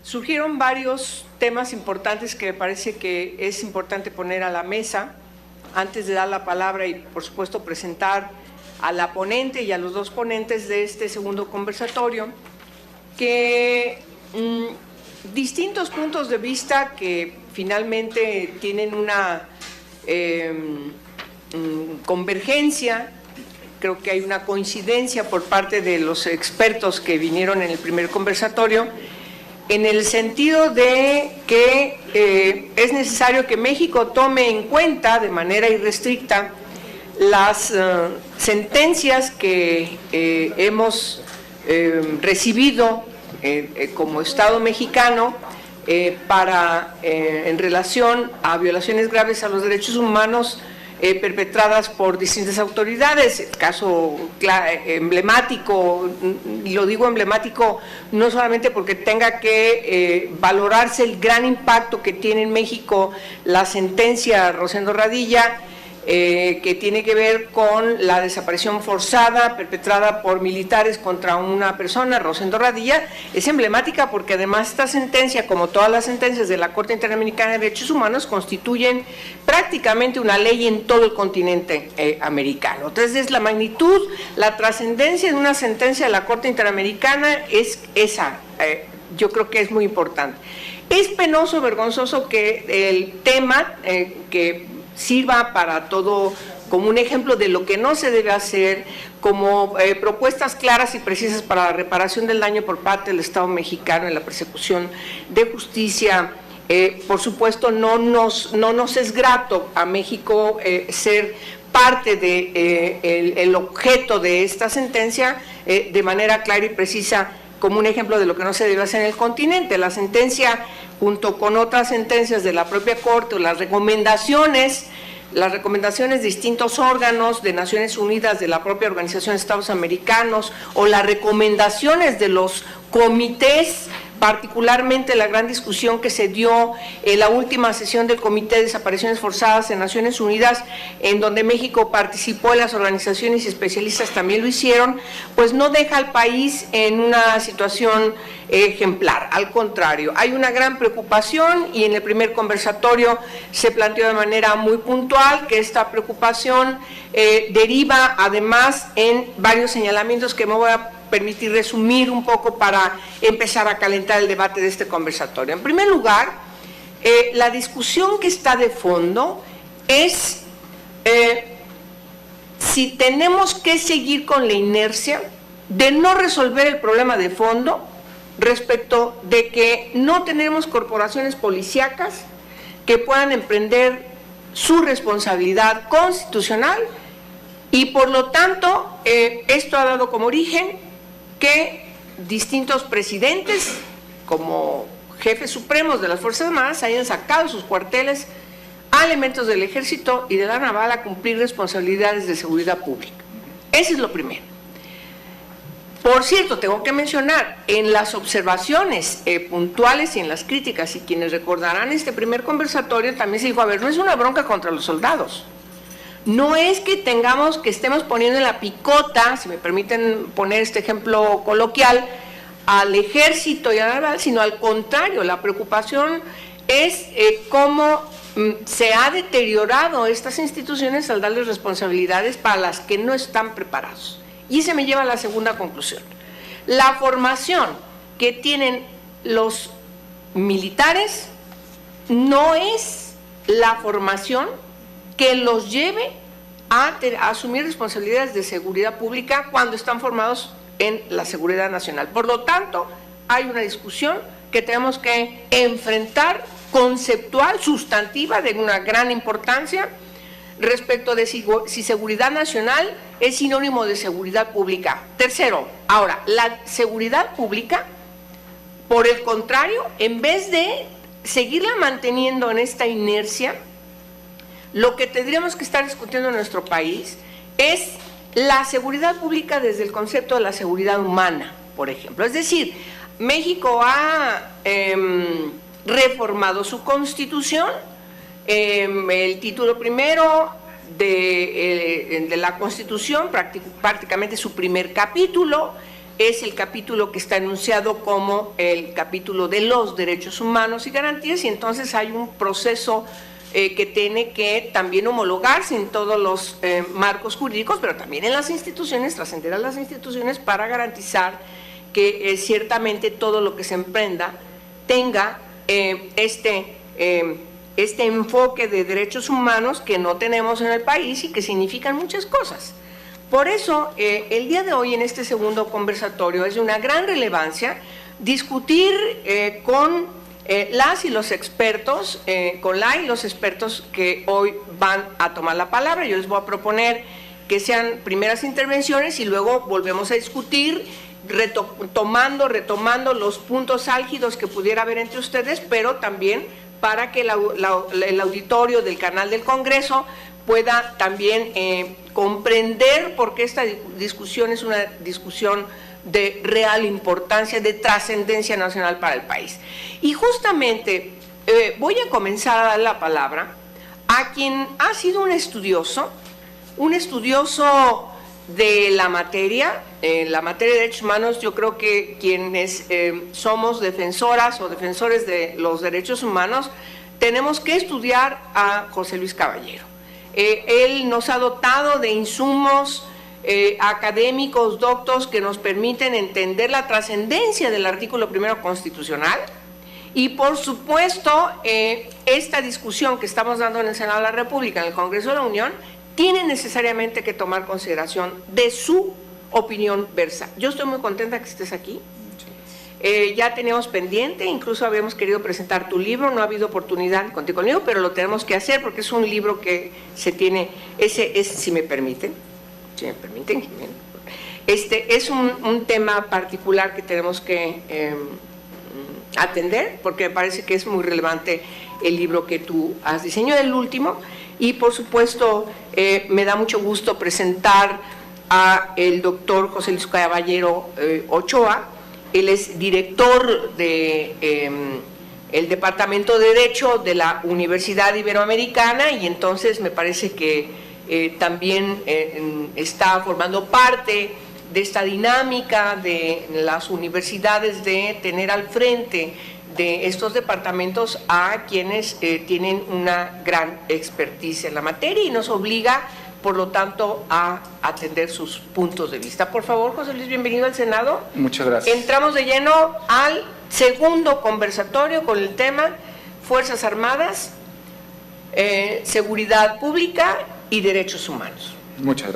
Surgieron varios temas importantes que me parece que es importante poner a la mesa antes de dar la palabra y, por supuesto, presentar a la ponente y a los dos ponentes de este segundo conversatorio, que distintos puntos de vista que finalmente tienen una convergencia. Creo que hay una coincidencia por parte de los expertos que vinieron en el primer conversatorio, en el sentido de que es necesario que México tome en cuenta de manera irrestricta las sentencias que hemos recibido como Estado mexicano en relación a violaciones graves a los derechos humanos perpetradas por distintas autoridades. El caso emblemático, y lo digo emblemático no solamente porque tenga que valorarse el gran impacto que tiene en México la sentencia Rosendo Radilla, que tiene que ver con la desaparición forzada perpetrada por militares contra una persona, Rosendo Radilla. Es emblemática porque además esta sentencia, como todas las sentencias de la Corte Interamericana de Derechos Humanos, constituyen prácticamente una ley en todo el continente americano. Entonces, la magnitud, la trascendencia de una sentencia de la Corte Interamericana es esa, yo creo que es muy importante. Es penoso, vergonzoso que el tema que sirva para todo como un ejemplo de lo que no se debe hacer, como propuestas claras y precisas para la reparación del daño por parte del Estado mexicano en la persecución de justicia. Por supuesto, no nos es grato a México ser parte de el objeto de esta sentencia de manera clara y precisa, como un ejemplo de lo que no se debe hacer en el continente. La sentencia, junto con otras sentencias de la propia Corte o las recomendaciones de distintos órganos de Naciones Unidas, de la propia Organización de Estados Americanos, o las recomendaciones de los comités, particularmente la gran discusión que se dio en la última sesión del Comité de Desapariciones Forzadas en Naciones Unidas, en donde México participó, y las organizaciones y especialistas también lo hicieron, pues no deja al país en una situación ejemplar. Al contrario, hay una gran preocupación, y en el primer conversatorio se planteó de manera muy puntual que esta preocupación deriva además en varios señalamientos que me voy a permitir resumir un poco para empezar a calentar el debate de este conversatorio. En primer lugar, la discusión que está de fondo es si tenemos que seguir con la inercia de no resolver el problema de fondo respecto de que no tenemos corporaciones policíacas que puedan emprender su responsabilidad constitucional, y por lo tanto esto ha dado como origen que distintos presidentes, como jefes supremos de las Fuerzas Armadas, hayan sacado sus cuarteles a elementos del Ejército y de la Naval a cumplir responsabilidades de seguridad pública. Ese es lo primero. Por cierto, tengo que mencionar, en las observaciones puntuales y en las críticas, y quienes recordarán este primer conversatorio, también se dijo, a ver, no es una bronca contra los soldados. No es que estemos poniendo en la picota, si me permiten poner este ejemplo coloquial, al Ejército y a la Naval, sino al contrario, la preocupación es cómo se ha deteriorado estas instituciones al darles responsabilidades para las que no están preparados. Y se me lleva a la segunda conclusión. La formación que tienen los militares no es la formación que los lleve a asumir responsabilidades de seguridad pública cuando están formados en la seguridad nacional. Por lo tanto, hay una discusión que tenemos que enfrentar, conceptual, sustantiva, de una gran importancia, respecto de si seguridad nacional es sinónimo de seguridad pública. Tercero, ahora, la seguridad pública, por el contrario, en vez de seguirla manteniendo en esta inercia, lo que tendríamos que estar discutiendo en nuestro país es la seguridad pública desde el concepto de la seguridad humana, por ejemplo. Es decir, México ha reformado su Constitución, el título primero de la Constitución, prácticamente su primer capítulo, es el capítulo que está enunciado como el capítulo de los derechos humanos y garantías, y entonces hay un proceso que tiene que también homologarse en todos los marcos jurídicos, pero también en las instituciones, trascender a las instituciones para garantizar que ciertamente todo lo que se emprenda tenga este enfoque de derechos humanos que no tenemos en el país y que significan muchas cosas. Por eso, el día de hoy en este segundo conversatorio es de una gran relevancia discutir con las y los expertos, con la y los expertos que hoy van a tomar la palabra. Yo les voy a proponer que sean primeras intervenciones y luego volvemos a discutir, retomando los puntos álgidos que pudiera haber entre ustedes, pero también para que el auditorio del canal del Congreso pueda también comprender por qué esta discusión es una discusión de real importancia, de trascendencia nacional para el país. Y justamente voy a comenzar a dar la palabra a quien ha sido un estudioso de la materia de derechos humanos. Yo creo que quienes somos defensoras o defensores de los derechos humanos tenemos que estudiar a José Luis Caballero. Él nos ha dotado de insumos académicos, doctos, que nos permiten entender la trascendencia del artículo primero constitucional y, por supuesto, esta discusión que estamos dando en el Senado de la República, en el Congreso de la Unión, tiene necesariamente que tomar consideración de su opinión versa. Yo estoy muy contenta que estés aquí. Ya teníamos pendiente, incluso habíamos querido presentar tu libro, no ha habido oportunidad contigo, pero lo tenemos que hacer porque es un libro que se tiene, si me permiten, es un tema particular que tenemos que atender, porque me parece que es muy relevante el libro que tú has diseñado, el último, y por supuesto me da mucho gusto presentar a el doctor José Luis Caballero Ochoa. Él es director del Departamento de Derecho de la Universidad Iberoamericana y entonces me parece que también está formando parte de esta dinámica de las universidades de tener al frente de estos departamentos a quienes tienen una gran expertise en la materia y nos obliga, por lo tanto, a atender sus puntos de vista. Por favor, José Luis, bienvenido al Senado. Muchas gracias. Entramos de lleno al segundo conversatorio con el tema Fuerzas Armadas, Seguridad Pública y Derechos Humanos. Muchas